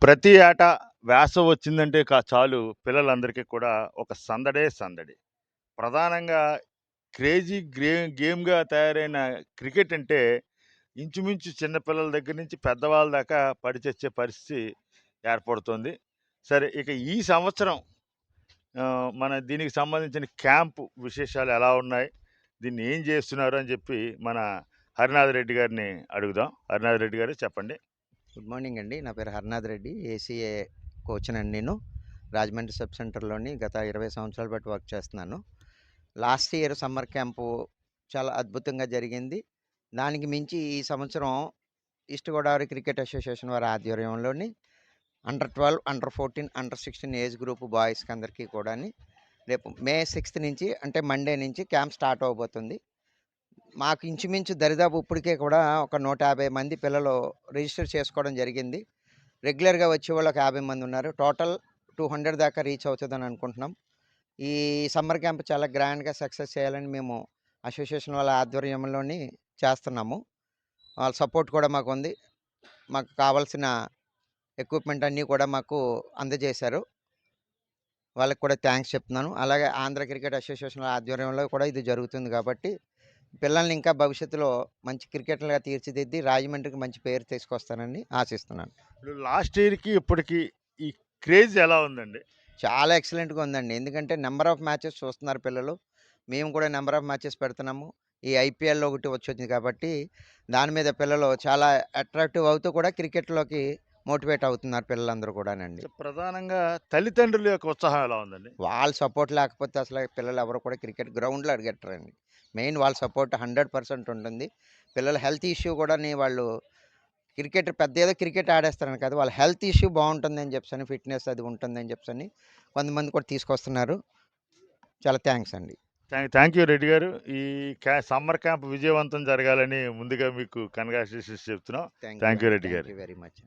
ప్రతి ఏటా వేసవి వచ్చిందంటే చాలు పిల్లలందరికీ కూడా ఒక సందడే సందడి. ప్రధానంగా క్రేజీ గేమ్‌గా తయారైన క్రికెట్ అంటే ఇంచుమించు చిన్న పిల్లల దగ్గర నుంచి పెద్దవాళ్ళ దాకా పడి చచ్చే పరిస్థితి ఏర్పడుతోంది. సరే ఇక ఈ సంవత్సరం మన దీనికి సంబంధించిన క్యాంపు విశేషాలు ఎలా ఉన్నాయి? దీన్ని ఏం చేస్తున్నారు అని చెప్పి మన హరినాథ్ రెడ్డి గారిని అడుగుదాం. హరినాథ్ రెడ్డి గారు చెప్పండి. గుడ్ మార్నింగ్ అండి. నా పేరు హరినాథ్ రెడ్డి. ఏసీఏ కోచ్‌నండి నేను. రాజమండ్రి సబ్ సెంటర్‌లోని గత 20 సంవత్సరాలు బట్టి వర్క్ చేస్తున్నాను. లాస్ట్ ఇయర్ సమ్మర్ క్యాంపు చాలా అద్భుతంగా జరిగింది. దానికి మించి ఈ సంవత్సరం ఈస్ట్ గోదావరి క్రికెట్ అసోసియేషన్ వారి ఆధ్వర్యంలోని under 12, under 14, under 16 age group బాయ్స్‌కి అందరికీ కూడాని రేపు మే 6 నుంచి అంటే మండే నుంచి క్యాంప్ స్టార్ట్ అవ్వబోతుంది. మాకు ఇంచుమించు దరిదాపు ఇప్పటికే కూడా ఒక 150 మంది పిల్లలు రిజిస్టర్ చేసుకోవడం జరిగింది. రెగ్యులర్‌గా వచ్చేవాళ్ళు ఒక 50 మంది ఉన్నారు. టోటల్ 200 దాకా రీచ్ అవుతదని అనుకుంటున్నాం. ఈ సమ్మర్ క్యాంప్ చాలా గ్రాండ్‌గా సక్సెస్ చేయాలని మేము అసోసియేషన్ వాళ్ళ ఆధ్వర్యంలోని చేస్తున్నాము. వాళ్ళ సపోర్ట్ కూడా మాకుంది. మాకు కావాల్సిన ఎక్విప్‌మెంట్ అన్నీ కూడా మాకు అందజేశారు. వాళ్ళకి కూడా థాంక్స్ చెప్తున్నాను. అలాగే ఆంధ్ర క్రికెట్ అసోసియేషన్ ఆధ్వర్యంలో కూడా ఇది జరుగుతుంది కాబట్టి పిల్లల్ని ఇంకా భవిష్యత్తులో మంచి క్రికెటర్‌లుగా తీర్చిదిద్ది రాజమండ్రికి మంచి పేరు తీసుకొస్తానని ఆశిస్తున్నాను. ఇప్పుడు లాస్ట్ ఇయర్‌కి ఇప్పటికి ఈ క్రేజ్ ఎలా ఉందండి? చాలా ఎక్సలెంట్‌గా ఉందండి. ఎందుకంటే నంబర్ ఆఫ్ మ్యాచెస్ చూస్తున్నారు పిల్లలు. మేము కూడా నంబర్ ఆఫ్ మ్యాచెస్ పెడుతున్నాము. ఈ ఐపీఎల్ ఒకటి వచ్చొచ్చింది కాబట్టి దాని మీద పిల్లలు చాలా అట్రాక్టివ్ అవుతూ కూడా క్రికెట్‌లోకి మోటివేట్ అవుతున్నారు పిల్లలందరూ కూడానండి. సో, ప్రధానంగా తల్లిదండ్రుల యొక్క ఉత్సాహం ఎలా ఉందండి? వాళ్ళ సపోర్ట్ లేకపోతే అసలు పిల్లలు ఎవరు కూడా క్రికెట్ గ్రౌండ్‌లో అడుగెట్టరండి. మెయిన్ వాళ్ళ సపోర్ట్ 100% ఉంటుంది. పిల్లల హెల్త్ ఇష్యూ కూడాని వాళ్ళు క్రికెట్ పెద్ద ఏదో క్రికెట్ ఆడేస్తారని కాదు. వాళ్ళ హెల్త్ ఇష్యూ బావుంటుందని చెప్పేసని ఫిట్‌నెస్ అది ఉంటుందని చెప్పేసని కొంతమంది కూడా తీసుకొస్తున్నారు. చాలా థాంక్స్ అండి. థాంక్ యూ రెడ్డి గారు. ఈ సమ్మర్ క్యాంప్ విజయవంతం జరగాలని ముందుగా మీకు కంగ్రాచ్యులేషన్స్ చెప్తున్నాం. థాంక్ యూ రెడ్డి థాంక్ గారు. You very much.